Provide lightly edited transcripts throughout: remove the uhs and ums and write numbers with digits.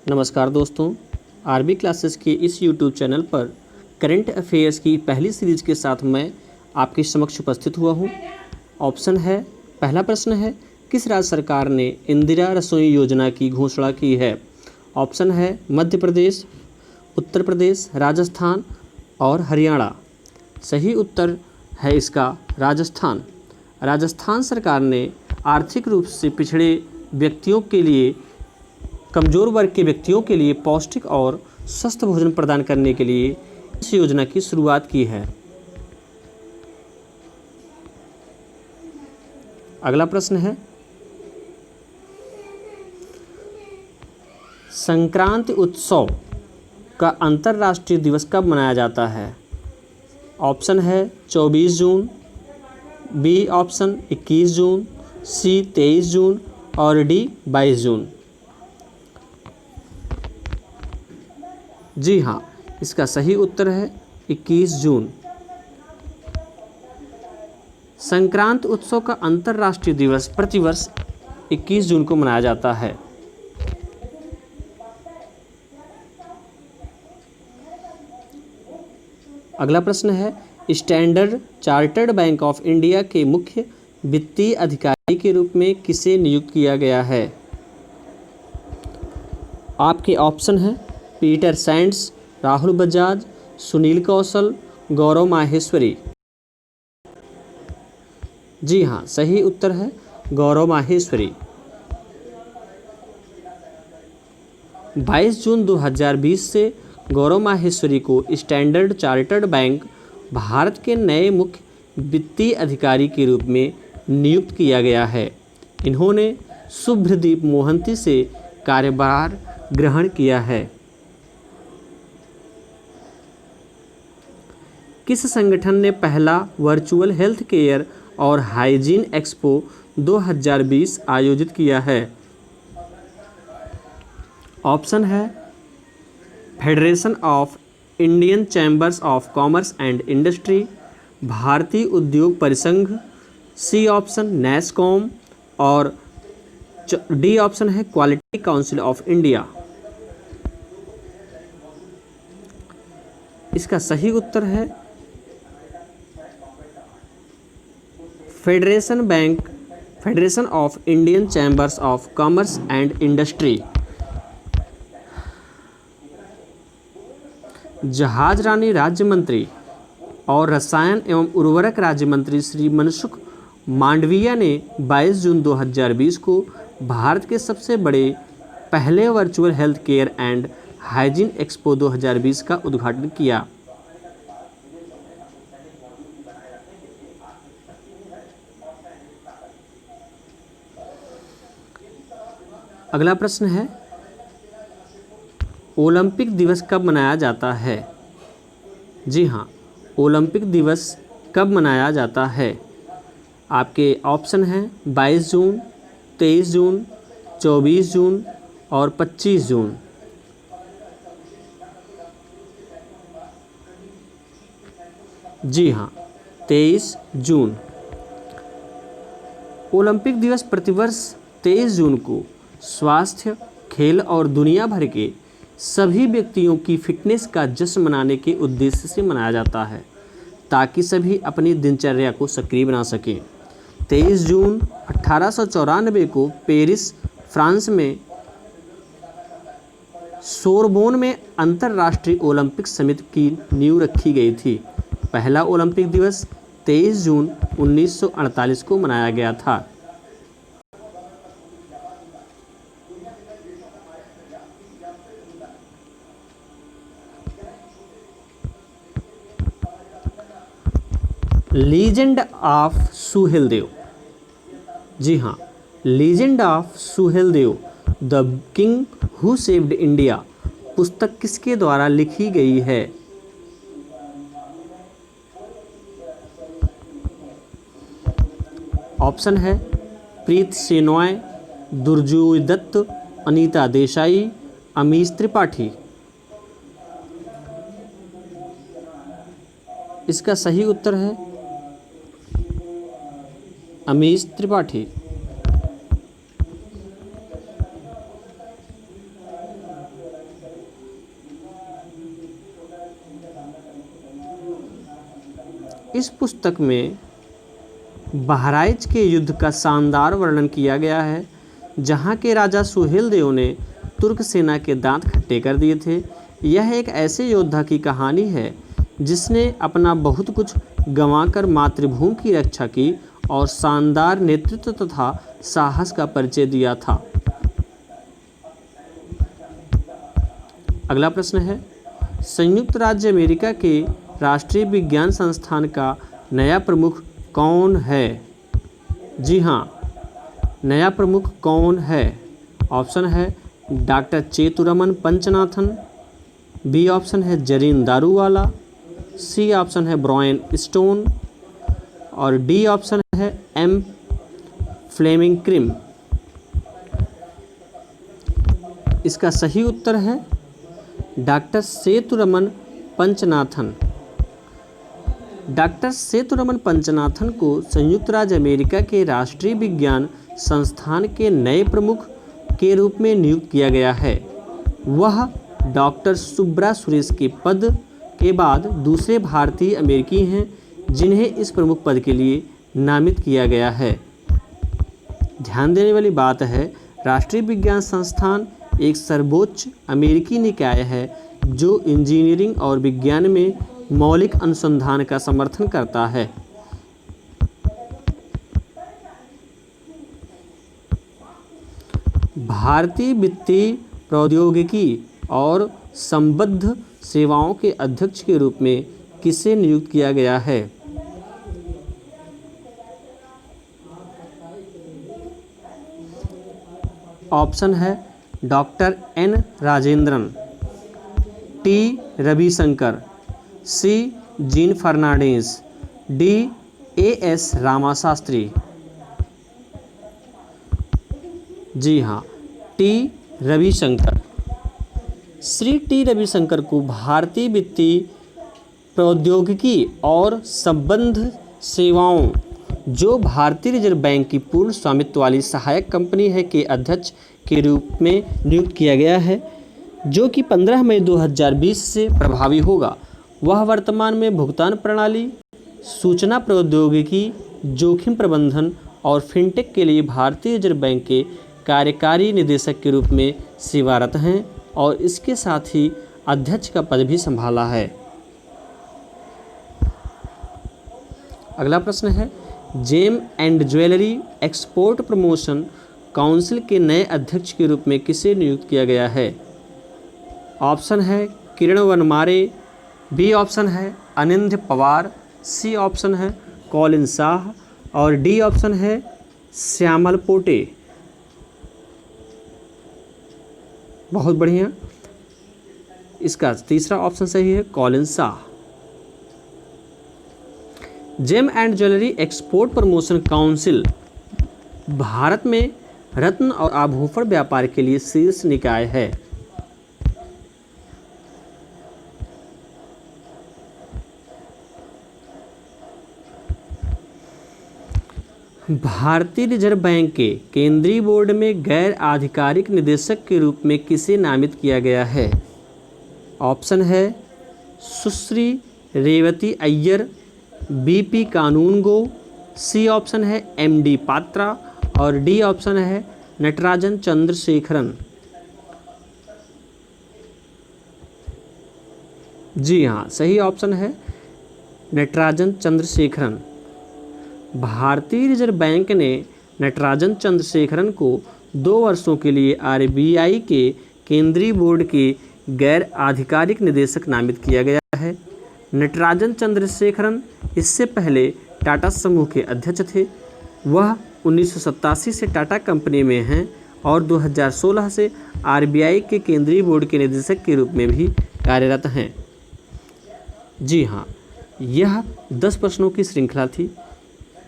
नमस्कार दोस्तों, RB classes के इस यूट्यूब चैनल पर करंट अफेयर्स की पहली सीरीज के साथ मैं आपके समक्ष उपस्थित हुआ हूं। ऑप्शन है, पहला प्रश्न है, किस राज्य सरकार ने इंदिरा रसोई योजना की घोषणा की है? ऑप्शन है मध्य प्रदेश, उत्तर प्रदेश, राजस्थान और हरियाणा। सही उत्तर है इसका राजस्थान। राजस्थान सरकार ने आर्थिक रूप से पिछड़े व्यक्तियों के लिए, कमज़ोर वर्ग के व्यक्तियों के लिए पौष्टिक और स्वस्थ भोजन प्रदान करने के लिए इस योजना की शुरुआत की है। अगला प्रश्न है, संक्रांति उत्सव का अंतर्राष्ट्रीय दिवस कब मनाया जाता है? ऑप्शन है 24 जून, बी ऑप्शन 21 जून, सी 23 जून और डी 22 जून। जी हाँ, इसका सही उत्तर है 21 जून। संक्रांति उत्सव का अंतर्राष्ट्रीय दिवस प्रतिवर्ष 21 जून को मनाया जाता है। अगला प्रश्न है, standard chartered bank of India के मुख्य वित्तीय अधिकारी के रूप में किसे नियुक्त किया गया है? आपके ऑप्शन हैं पीटर सैंड्स, राहुल बजाज, सुनील कौशल, गौरव माहेश्वरी। जी हाँ, सही उत्तर है गौरव माहेश्वरी। 22 जून 2020 से गौरव माहेश्वरी को स्टैंडर्ड चार्टर्ड बैंक भारत के नए मुख्य वित्तीय अधिकारी के रूप में नियुक्त किया गया है। इन्होंने शुभ्रदीप मोहंती से कार्यभार ग्रहण किया है। किस संगठन ने पहला वर्चुअल हेल्थ केयर और हाइजीन एक्सपो 2020 आयोजित किया है? ऑप्शन है federation of Indian chambers of commerce and industry, भारतीय उद्योग परिसंघ, सी ऑप्शन नैसकॉम और डी ऑप्शन है क्वालिटी काउंसिल ऑफ इंडिया। इसका सही उत्तर है federation of Indian chambers of commerce and industry. जहाज रानी राज्य मंत्री और रसायन एवं उर्वरक राज्य मंत्री श्री मनसुख मांडविया ने 22 जून 2020 को भारत के सबसे बड़े पहले virtual health care and hygiene expo 2020 का उद्घाटन किया। अगला प्रश्न है, ओलंपिक दिवस कब मनाया जाता है? जी हाँ, ओलंपिक दिवस कब मनाया जाता है? आपके ऑप्शन हैं 22 जून, 23 जून, 24 जून और 25 जून। जी हाँ, 23 जून। ओलंपिक दिवस प्रतिवर्ष 23 जून को स्वास्थ्य, खेल और दुनिया भर के सभी व्यक्तियों की फिटनेस का जश्न मनाने के उद्देश्य से मनाया जाता है, ताकि सभी अपनी दिनचर्या को सक्रिय बना सकें। 23 जून 1894 को पेरिस, फ्रांस में सोरबोन में अंतर्राष्ट्रीय ओलंपिक समिति की नींव रखी गई थी। पहला ओलंपिक दिवस 23 जून 1948 को मनाया गया था। Legend of Suheldev. जी हाँ, legend of Suheldev the king who saved India पुस्तक किसके द्वारा लिखी गई है? ऑप्शन है प्रीत सेनॉय, दुर्जोय दत्त, अनीता देसाई, अमीश त्रिपाठी। इसका सही उत्तर है अमीश त्रिपाठी। इस पुस्तक में बहराइच के युद्ध का शानदार वर्णन किया गया है, जहाँ के राजा सुहेल देव ने तुर्क सेना के दांत खट्टे कर दिए थे। यह एक ऐसे योद्धा की कहानी है जिसने अपना बहुत कुछ गंवाकर मातृभूमि की रक्षा की और शानदार नेतृत्व तथा साहस का परिचय दिया था। अगला प्रश्न है, संयुक्त राज्य अमेरिका के राष्ट्रीय विज्ञान संस्थान का नया प्रमुख कौन है? जी हाँ, नया प्रमुख कौन है? ऑप्शन है डॉक्टर चेतुरमन पंचनाथन, बी ऑप्शन है जरीन दारूवाला, सी ऑप्शन है ब्रायन स्टोन और डी ऑप्शन है एम फ्लेमिंग क्रिम। इसका सही उत्तर है डॉक्टर सेतुरमन पंचनाथन। डॉक्टर सेतुरमन पंचनाथन को संयुक्त राज्य अमेरिका के राष्ट्रीय विज्ञान संस्थान के नए प्रमुख के रूप में नियुक्त किया गया है। वह डॉक्टर सुब्रा सुरेश के पद के बाद दूसरे भारतीय अमेरिकी हैं जिन्हें इस प्रमुख पद के लिए नामित किया गया है। ध्यान देने वाली बात है, राष्ट्रीय विज्ञान संस्थान एक सर्वोच्च अमेरिकी निकाय है जो इंजीनियरिंग और विज्ञान में मौलिक अनुसंधान का समर्थन करता है। भारतीय वित्तीय प्रौद्योगिकी और संबद्ध सेवाओं के अध्यक्ष के रूप में किसे नियुक्त किया गया है? ऑप्शन है doctor N Rajendran, T Ravishankar, C Jean Fernandes, D S Ramashastri. जी हाँ, टी रविशंकर। श्री टी रविशंकर को भारतीय वित्तीय प्रौद्योगिकी और संबद्ध सेवाओं, जो भारतीय रिजर्व बैंक की पूर्ण स्वामित्व वाली सहायक कंपनी है, के अध्यक्ष के रूप में नियुक्त किया गया है, जो कि 15 मई 2020 से प्रभावी होगा। वह वर्तमान में भुगतान प्रणाली, सूचना प्रौद्योगिकी, जोखिम प्रबंधन और फिनटेक के लिए भारतीय रिजर्व बैंक के कार्यकारी निदेशक के रूप में सेवारत हैं और इसके साथ ही अध्यक्ष का पद भी संभाला है। अगला प्रश्न है, gem and jewellery export promotion council के नए अध्यक्ष के रूप में किसे नियुक्त किया गया है? ऑप्शन है किरण वनमारे, बी ऑप्शन है अनिंद्य पवार, सी ऑप्शन है कॉलिन शाह और डी ऑप्शन है श्यामल पोटे। बहुत बढ़िया, इसका तीसरा ऑप्शन सही है, Colin Shah. Gem and jewellery export promotion council Bharat में रत्न और आभूषण व्यापार के लिए शीर्ष निकाय है। भारतीय रिजर्व बैंक के केंद्रीय बोर्ड में गैर आधिकारिक निदेशक के रूप में किसे नामित किया गया है? ऑप्शन है सुश्री रेवती अय्यर, बीपी कानूनगो, सी ऑप्शन है एमडी पात्रा और डी ऑप्शन है नटराजन चंद्रशेखरन। जी हाँ, सही ऑप्शन है नटराजन चंद्रशेखरन। भारतीय रिजर्व बैंक ने नटराजन चंद्रशेखरन को 2 वर्षों के लिए आरबीआई के केंद्रीय बोर्ड के गैर आधिकारिक निदेशक नामित किया गया है। नटराजन चंद्रशेखरन इससे पहले टाटा समूह के अध्यक्ष थे। वह 1987 से टाटा कंपनी में हैं और 2016 से आरबीआई के केंद्रीय बोर्ड के निदेशक के रूप में भी कार्यरत हैं। जी हाँ, यह 10 प्रश्नों की श्रृंखला थी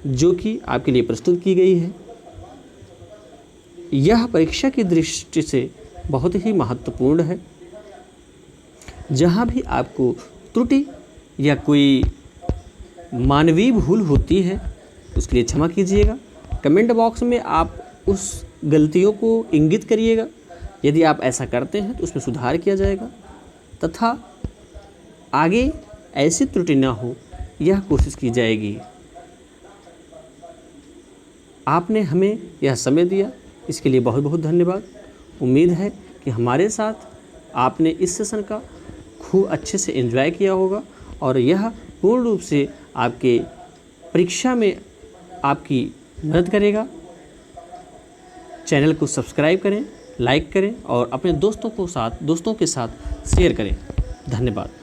जो कि आपके लिए प्रस्तुत की गई है। यह परीक्षा की दृष्टि से बहुत ही महत्वपूर्ण है। जहाँ भी आपको त्रुटि या कोई मानवीय भूल होती है उसके लिए क्षमा कीजिएगा। कमेंट बॉक्स में आप उस गलतियों को इंगित करिएगा। यदि आप ऐसा करते हैं तो उसमें सुधार किया जाएगा तथा आगे ऐसी त्रुटि न हो यह कोशिश की जाएगी। आपने हमें यह समय दिया, इसके लिए बहुत बहुत धन्यवाद। उम्मीद है कि हमारे साथ आपने इस सेशन का खूब अच्छे से एंजॉय किया होगा और यह पूर्ण रूप से आपके परीक्षा में आपकी मदद करेगा। चैनल को सब्सक्राइब करें, लाइक करें और अपने दोस्तों के साथ शेयर करें। धन्यवाद।